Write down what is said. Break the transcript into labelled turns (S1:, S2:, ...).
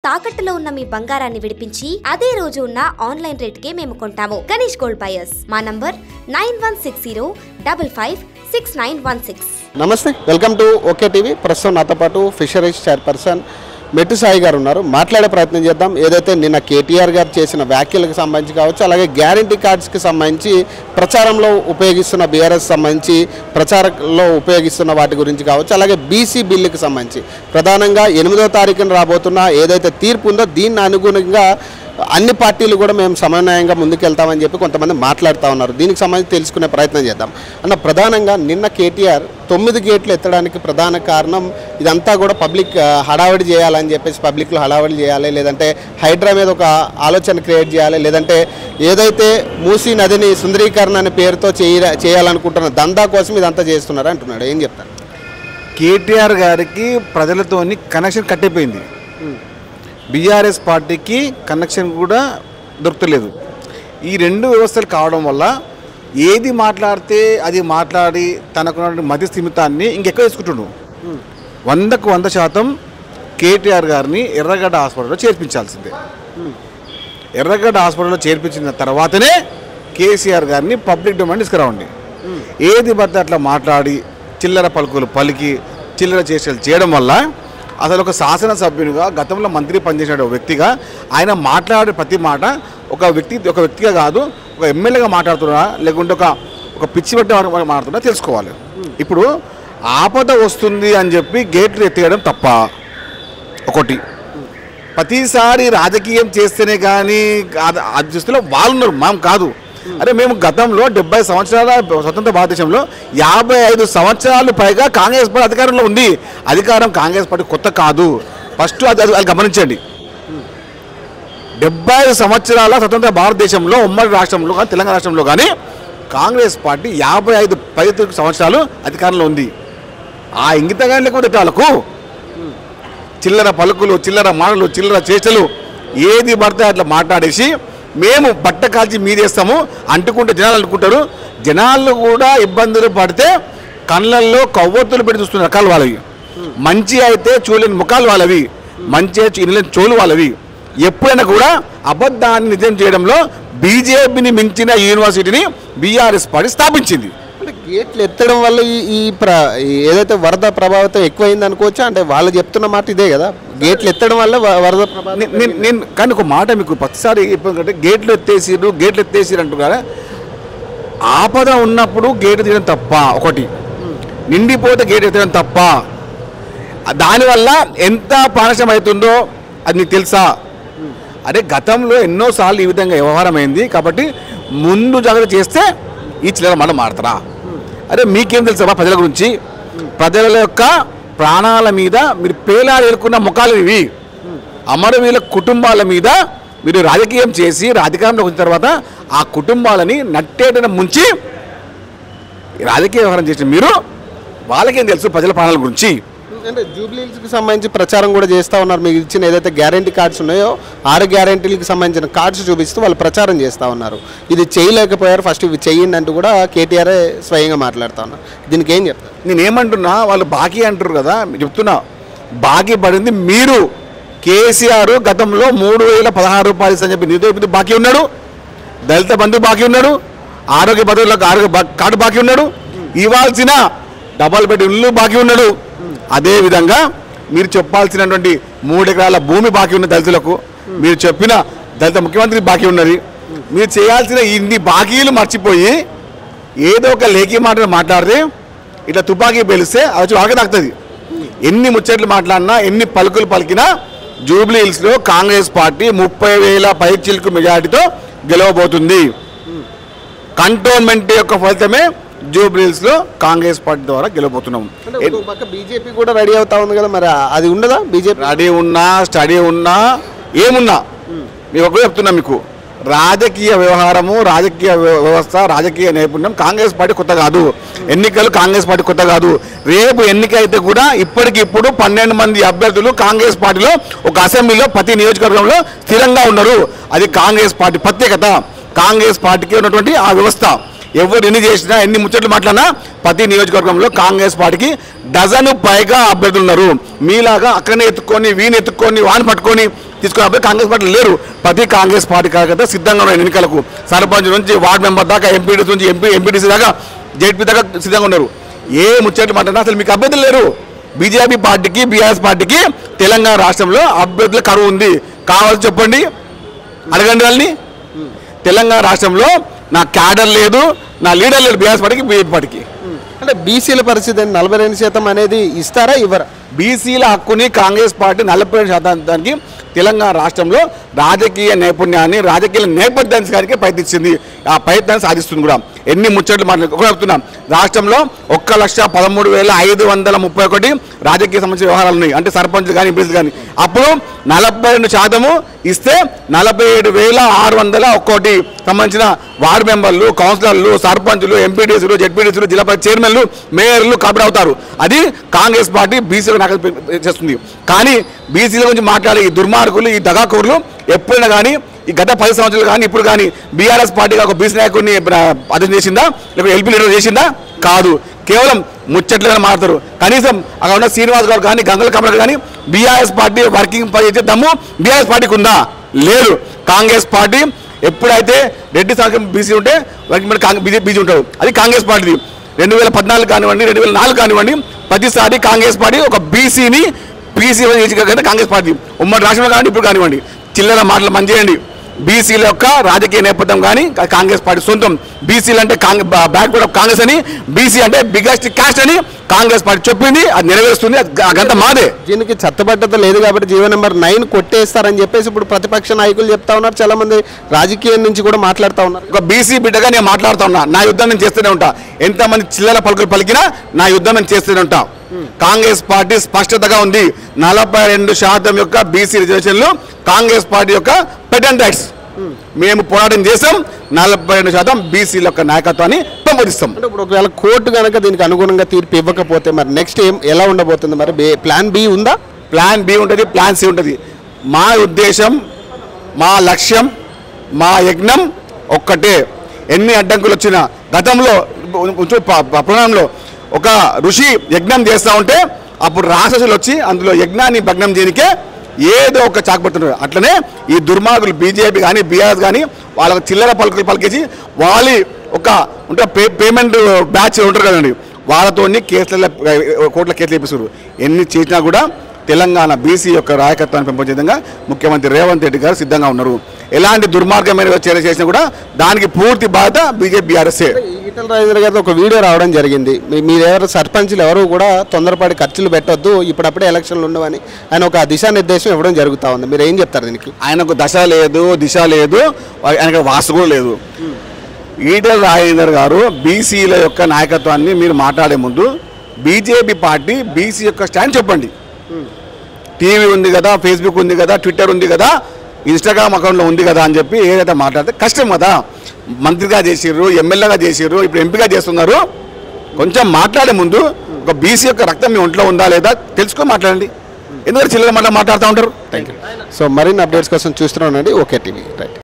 S1: తాకట్టులో ఉన్న మీ బంగారాన్ని విడిపించి అదే రోజు ఉన్న ఆన్లైన్ రేటుకే మేము కొంటాము. Ganesh gold buyers. మా నంబర్ 9160556916.
S2: నమస్తే, వెల్కమ్ టు ఓకే టీవీ. ప్రస్తుతం నాతో పాటు ఫిషరీస్ చైర్పర్సన్ మెట్టు సాయి గారు ఉన్నారు. మాట్లాడే ప్రయత్నం చేద్దాం. ఏదైతే నిన్న కేటీఆర్ గారు చేసిన వ్యాఖ్యలకు సంబంధించి కావచ్చు, అలాగే గ్యారంటీ కార్డ్స్కి సంబంధించి ప్రచారంలో ఉపయోగిస్తున్న బీఆర్ఎస్ సంబంధించి ప్రచారంలో ఉపయోగిస్తున్న వాటి గురించి కావచ్చు, అలాగే బీసీ బిల్లుకి సంబంధించి ప్రధానంగా 8వ తారీఖున రాబోతున్న ఏదైతే తీర్పు ఉందో దీన్ని అనుగుణంగా అన్ని పార్టీలు కూడా మేము సమన్వయంగా ముందుకెళ్తామని చెప్పి కొంతమంది మాట్లాడుతూ ఉన్నారు. దీనికి సంబంధించి తెలుసుకునే ప్రయత్నం చేద్దాం. అన్న, ప్రధానంగా నిన్న కేటీఆర్ 9 గేట్లు ఎత్తడానికి ప్రధాన కారణం ఇదంతా కూడా పబ్లిక్ హడావిడి చేయాలని చెప్పేసి, పబ్లిక్లో హడావిడి చేయాలి, లేదంటే హైడ్రా మీద ఒక ఆలోచన క్రియేట్ చేయాలి, లేదంటే ఏదైతే మూసీ నదిని సుందరీకరణ అనే పేరుతో చేయాలనుకుంటున్న దందా కోసం ఇదంతా చేస్తున్నారు అంటున్నాడు. ఏం చెప్తారు?
S3: కేటీఆర్ గారికి ప్రజలతోని కనెక్షన్ కట్టిపోయింది. బీఆర్ఎస్ పార్టీకి కనెక్షన్ కూడా దొరకలేదు. ఈ రెండు వ్యవస్థలు కావడం వల్ల ఏది మాట్లాడితే అది మాట్లాడి తనకున్న మతి స్థిమితాన్ని ఇంకెక్కువ తీసుకుంటున్నాడు. 100కు 100% కేటీఆర్ గారిని ఎర్రగడ్డ హాస్పిటల్లో చేర్పించాల్సిందే. ఎర్రగడ్డ హాస్పిటల్లో చేర్పించిన తర్వాతనే కేసీఆర్ గారిని పబ్లిక్ డొమైన్ తీసుకురావండి. ఏది పడితే అట్లా మాట్లాడి చిల్లర పలుకులు పలికి చిల్లర చేష్టలు చేయడం వల్ల అసలు ఒక శాసనసభ్యునిగా, గతంలో మంత్రి పనిచేసిన వ్యక్తిగా ఆయన మాట్లాడే ప్రతి మాట ఒక వ్యక్తిగా కాదు, ఒక ఎమ్మెల్యేగా మాట్లాడుతున్నా లేకుంటే ఒక పిచ్చి పట్టి మాట్లాడుతున్నా తెలుసుకోవాలి. ఇప్పుడు ఆపద వస్తుంది అని చెప్పి గేట్లు ఎత్తేయడం తప్ప. ఒకటి, ప్రతిసారి రాజకీయం చేస్తేనే కానీ అది చూస్తే వాళ్ళు ఉన్నారు, మనం కాదు. అరే, మేము గతంలో 70 సంవత్సరాల స్వతంత్ర భారతదేశంలో 55 సంవత్సరాలు పైగా కాంగ్రెస్ పార్టీ అధికారంలో ఉంది. అధికారం కాంగ్రెస్ పార్టీ కొత్త కాదు, ఫస్ట్ అది గమనించండి. 75 సంవత్సరాల స్వతంత్ర భారతదేశంలో ఉమ్మడి రాష్ట్రంలో కానీ తెలంగాణ రాష్ట్రంలో కానీ కాంగ్రెస్ పార్టీ 55 సంవత్సరాలు అధికారంలో ఉంది. ఆ ఇంగితగా లేకపోతే వాళ్ళకు చిల్లర పలుకులు, చిల్లర మాటలు, చిల్లర చేష్టలు ఏది పడితే అట్లా మాట్లాడేసి మేము బట్ట కాల్చి మీదేస్తాము అంటుకుంటే జనాలు అనుకుంటారు. జనాలు కూడా ఇబ్బందులు పడితే కళ్ళల్లో కవ్వొత్తులు పెట్టి చూస్తున్న రకాలు వాళ్ళవి. మంచి అయితే చూడలేని ముఖాలు వాళ్ళవి, మంచి అయితే ఇనలేని చోలు వాళ్ళవి. ఎప్పుడైనా కూడా అబద్ధాన్ని నిజం చేయడంలో బీజేపీని మించిన యూనివర్సిటీని బీఆర్ఎస్ పార్టీ స్థాపించింది.
S2: అంటే గేట్లు ఎత్తడం వల్ల ఈ ఏదైతే వరద ప్రభావితం ఎక్కువైంది అనుకోవచ్చా? అంటే వాళ్ళు చెప్తున్న మాట ఇదే కదా, గేట్లు ఎత్తడం వల్ల వరద ప్రభావం.
S3: నేను కానీ ఒక మాట మీకు ప్రతిసారి చెప్పాలంటే గేట్లు ఎత్తేసిరు అంటున్నారా? ఆపద ఉన్నప్పుడు గేటు తీయడం తప్ప, ఒకటి నిండిపోతే గేటు ఎత్తడం తప్ప. దానివల్ల ఎంత పానసం అవుతుందో అది నీకు తెలుసా? అదే గతంలో ఎన్నోసార్లు ఈ విధంగా వ్యవహారం అయింది కాబట్టి ముందు జాగ్రత్త చేస్తే ఈ చిల్లర మనం మాడతారా? అరే, మీకేం తెలుసా ప్రజల గురించి? ప్రజల యొక్క ప్రాణాల మీద మీరు పేలాలు ఎలుకున్న ముఖాలు ఇవి. అమరవీరుల కుటుంబాల మీద మీరు రాజకీయం చేసి అధికారంలోకి వచ్చిన తర్వాత ఆ కుటుంబాలని నట్టేటన ముంచి రాజకీయ వ్యవహారం చేసిన మీరు వాళ్ళకేం తెలుసు ప్రజల ప్రాణాల గురించి?
S2: అంటే జూబ్లీహిల్స్కి సంబంధించి ప్రచారం కూడా చేస్తూ ఉన్నారు. మీకు ఇచ్చిన ఏదైతే గ్యారంటీ కార్డ్స్ ఉన్నాయో 6 గ్యారంటీలకు సంబంధించిన కార్డ్స్ చూపిస్తూ వాళ్ళు ప్రచారం చేస్తూ ఉన్నారు. ఇది చేయలేకపోయారు, ఫస్ట్ ఇవి చేయండి అంటూ కూడా కేటీఆర్ స్వయంగా మాట్లాడుతూ ఉన్నారు. దీనికి ఏం చెప్తారు?
S3: నేనేమంటున్నా, వాళ్ళు బాకీ అంటారు కదా, చెప్తున్నా బాకీ పడింది మీరు. కేసీఆర్ గతంలో 3016 రూపాయలు అని చెప్పి నిరుద్యోగ బాకీ ఉన్నాడు, దళిత బంధు బాకీ ఉన్నాడు, ఆరోగ్య భద్రతలకు ఆరోగ్య కార్డు బాకీ ఉన్నాడు, ఇవ్వాల్సిన డబల్ బెడ్ ఇల్లు బాకీ ఉన్నాడు. అదేవిధంగా మీరు చెప్పాల్సినటువంటి 3 ఎకరాల భూమి బాకీ ఉన్న దళితులకు, మీరు చెప్పిన దళిత ముఖ్యమంత్రి బాకీ ఉన్నది. మీరు చేయాల్సిన ఇన్ని బాకీలు మర్చిపోయి ఏదో ఒక లేఖీ మాటలు మాట్లాడితే ఇట్లా తుపాకీ పేలిస్తే అది వాళ్ళకి తాకుతుంది. ఎన్ని ముచ్చట్లు మాట్లాడినా, ఎన్ని పలుకులు పలికినా జూబ్లీహిల్స్లో కాంగ్రెస్ పార్టీ 30,000 పైచిలకు మెజారిటీతో గెలవబోతుంది. కంటోన్మెంట్ యొక్క ఫలితమే జూబ్లీహిల్స్లో కాంగ్రెస్ పార్టీ ద్వారా గెలవబోతున్నాం.
S2: బీజేపీ కూడా రెడీ అవుతా ఉంది కదా, మరి అది ఉండదా? బీజేపీ
S3: రెడీ ఉన్నా, స్టడీ ఉన్నా, ఏమున్నా మీకు ఒకటే చెప్తున్నా, మీకు రాజకీయ వ్యవహారము, రాజకీయ వ్యవస్థ, రాజకీయ నైపుణ్యం కాంగ్రెస్ పార్టీ కొత్త కాదు. ఎన్నికలు కాంగ్రెస్ పార్టీ కొత్త కాదు. రేపు ఎన్నిక అయితే కూడా ఇప్పటికిప్పుడు 12 మంది అభ్యర్థులు కాంగ్రెస్ పార్టీలో ఒక అసెంబ్లీలో ప్రతి నియోజకవర్గంలో స్థిరంగా ఉన్నారు. అది కాంగ్రెస్ పార్టీ ప్రత్యేకత. కాంగ్రెస్ పార్టీకి ఉన్నటువంటి ఆ వ్యవస్థ. ఎవరు ఎన్ని చేసినా, ఎన్ని ముచ్చట్లు మాట్లాడినా ప్రతి నియోజకవర్గంలో కాంగ్రెస్ పార్టీకి డజను పైగా అభ్యర్థులు ఉన్నారు. మీలాగా అక్కడనే ఎత్తుకొని, వీని ఎత్తుకొని, వాని పట్టుకొని తీసుకున్నప్పుడు కాంగ్రెస్ పార్టీ లేరు. ప్రతి కాంగ్రెస్ పార్టీ కార్యకర్త సిద్ధంగా ఉన్న ఎన్నికలకు సర్పంచ్ నుంచి వార్డు మెంబర్ దాకా ఎంపీడీసీ నుంచి ఎంపీటీసీ దాకా జెడ్పీ దాకా సిద్ధంగా ఉన్నారు. ఏ ముచ్చట్లు మాట్లాడినా అసలు మీకు అభ్యర్థులు లేరు. బీజేపీ పార్టీకి బీఆర్ఎస్ పార్టీకి తెలంగాణ రాష్ట్రంలో అభ్యర్థుల కరువు ఉంది. కావాల్సి చెప్పండి, అడగండి వాళ్ళని. తెలంగాణ రాష్ట్రంలో నా క్యాడర్ లేదు, నా లీడర్ లేడు బీఆర్ఎస్ పార్టీకి బీజేపీ పార్టీకి.
S2: అంటే బీసీల పరిస్థితి 42% అనేది ఇస్తారా ఇవ్వరా?
S3: బీసీల హక్కుని కాంగ్రెస్ పార్టీ 47% తెలంగాణ రాష్ట్రంలో రాజకీయ నైపుణ్యాన్ని రాజకీయ నేపథ్యానికి ప్రయత్నించింది. ఆ ప్రయత్నాన్ని సాధిస్తుంది కూడా. ఎన్ని ముచ్చట్లు మాట్లాడుతున్నాం. రాష్ట్రంలో 1,13,531 రాజకీయ సంబంధించిన వ్యవహారాలు ఉన్నాయి. అంటే సర్పంచ్లు కానీ ఎంపీలు కానీ. అప్పుడు 42% ఇస్తే 47,601 సంబంధించిన వార్డు మెంబర్లు, కౌన్సిలర్లు, సర్పంచులు, ఎంపీటీసీలు, జెడ్పీటీసీలు, జిల్లా పరిషత్ చైర్మన్లు, మేయర్లు కాబట్టి అవుతారు. అది కాంగ్రెస్ పార్టీ బీసీలకు చేస్తుంది. కానీ బీసీల గురించి మాట్లాడే ఈ దుర్మార్గులు, ఈ దగాకూరులు ఎప్పుడైనా కానీ ఈ గత 10 సంవత్సరాలు కానీ ఇప్పుడు కానీ బీఆర్ఎస్ పార్టీగా ఒక బీసీ నాయకుడిని అధ్యక్షం చేసిందా, లేకపోతే ఎల్పీ లీడర్ చేసిందా? కాదు. కేవలం ముచ్చట్లుగా మాట్లాడతారు. కనీసం అక్కడ ఉన్న శ్రీనివాస్ గారు కానీ గంగల కమల కానీ బీఆర్ఎస్ పార్టీ వర్కింగ్ చేసే దమ్ము బీఆర్ఎస్ పార్టీకి ఉందా? లేదు. కాంగ్రెస్ పార్టీ ఎప్పుడైతే రెడ్డి సాంఘిక బీసీ ఉంటే బీజేపీ ఉంటాడు. అది కాంగ్రెస్ పార్టీది. 2014 కానివ్వండి, 2004 కానివ్వండి, ప్రతిసారి కాంగ్రెస్ పార్టీ ఒక బీసీని బీసీ కాంగ్రెస్ పార్టీ ఉమ్మడి రాష్ట్రంలో కానీ ఇప్పుడు కానివ్వండి. చిల్లర మాటలు మంచి చేయండి. బీసీల యొక్క రాజకీయ నేపథ్యం కానీ కాంగ్రెస్ పార్టీ సొంతం. బీసీలు అంటే బ్యాక్వర్డ్ ఆఫ్ కాంగ్రెస్ అని, బీసీ అంటే బిగ్గెస్ట్ క్యాస్ట్ అని కాంగ్రెస్ పార్టీ చెప్పింది. అది నెరవేరుస్తుంది. అదంతా మాదే.
S2: దీనికి చట్టబద్ధత లేదు కాబట్టి జీవో నెంబర్ 9 కొట్టేస్తారని చెప్పేసి ఇప్పుడు ప్రతిపక్ష నాయకులు చెప్తా ఉన్నారు. చాలా మంది రాజకీయం నుంచి కూడా మాట్లాడుతూ ఉన్నారు.
S3: ఒక బీసీ బిడ్డగా నేను మాట్లాడుతూ ఉన్నా. నా యుద్ధం నేను చేస్తూనే ఉంటా. ఎంతమంది చిల్లర పలుకులు పలికినా నా యుద్ధం నేను చేస్తూనే ఉంటా. కాంగ్రెస్ పార్టీ స్పష్టతగా ఉంది. 42% యొక్క బీసీ రిజర్వేషన్లు కాంగ్రెస్ పార్టీ యొక్క పెటెంట్ రైట్స్. మేము పోరాటం చేసాం. 42% బీసీల యొక్క నాయకత్వాన్ని పెంపొందిస్తాం.
S2: అంటే ఇప్పుడు ఒకవేళ కోర్టు కనుక దీనికి అనుగుణంగా తీర్పు ఇవ్వకపోతే మరి నెక్స్ట్ ఎలా ఉండబోతుంది? మరి ప్లాన్ బి ఉందా?
S3: ప్లాన్ బి ఉంటుంది, ప్లాన్ సి ఉంటుంది. మా ఉద్దేశం, మా లక్ష్యం, మా యజ్ఞం ఒక్కటే. ఎన్ని అడ్డంకులు వచ్చినా గతంలో పురాణంలో ఒక ఋషి యజ్ఞం చేస్తూ ఉంటే అప్పుడు రాక్షసులు వచ్చి అందులో యజ్ఞాన్ని భగ్నం చేయనికే ఏదో ఒక చాకపడుతున్నారు. అట్లనే ఈ దుర్మార్గులు బీజేపీ కానీ బీఆర్ఎస్ కానీ వాళ్ళకి చిల్లర పలుకులు పలికేసి వాళ్ళు ఒక ఉంటే పేమెంట్ బ్యాచ్ ఉంటారు కదండి, వాళ్ళతో కేసుల కోర్టుల కేసులు వేపిస్తారు. ఎన్ని చేసినా కూడా తెలంగాణ బీసీ యొక్క నాయకత్వాన్ని పెంపొందే విధంగా ముఖ్యమంత్రి రేవంత్ రెడ్డి గారు సిద్ధంగా ఉన్నారు. ఎలాంటి దుర్మార్గమైన చర్య చేసినా కూడా దానికి పూర్తి బాధ్యత బీజేపీ బీఆర్ఎస్.
S2: ఈటల రాజేందర్ గారితో ఒక వీడియో రావడం జరిగింది. మీరెవరు సర్పంచ్లు ఎవరు కూడా తొందరపడి ఖర్చులు పెట్టొద్దు, ఇప్పుడప్పుడే ఎలక్షన్లు ఉండవని ఆయన ఒక దిశానిర్దేశం ఇవ్వడం జరుగుతూ ఉంది. మీరు ఏం చెప్తారు దీనికి?
S3: ఆయనకు దశ లేదు, దిశ లేదు, ఆయనకు వాస్తు కూడా లేదు. ఈటల రాజేందర్ గారు బీసీల యొక్క నాయకత్వాన్ని మీరు మాట్లాడే ముందు బీజేపీ పార్టీ బీసీ యొక్క స్టాండ్ చెప్పండి. టీవీ ఉంది కదా, ఫేస్బుక్ ఉంది కదా, ట్విట్టర్ ఉంది కదా, ఇన్స్టాగ్రామ్ అకౌంట్లో ఉంది కదా అని చెప్పి ఏదైతే మాట్లాడితే కష్టం కదా. మంత్రిగా చేసిర్రు, ఎమ్మెల్యేగా చేసిర్రు, ఇప్పుడు ఎంపీగా చేస్తున్నారు. కొంచెం మాట్లాడే ముందు ఒక బీసీ యొక్క రక్తం మీ ఒంట్లో ఉందా లేదా తెలుసుకొని మాట్లాడండి. ఎందుకంటే చిల్లర మాట్లాడుతూ ఉంటారు. Thank you.
S2: సో మరిన్ని అప్డేట్స్ కోసం చూస్తున్నానండి ఓకే టీవీ. రైట్.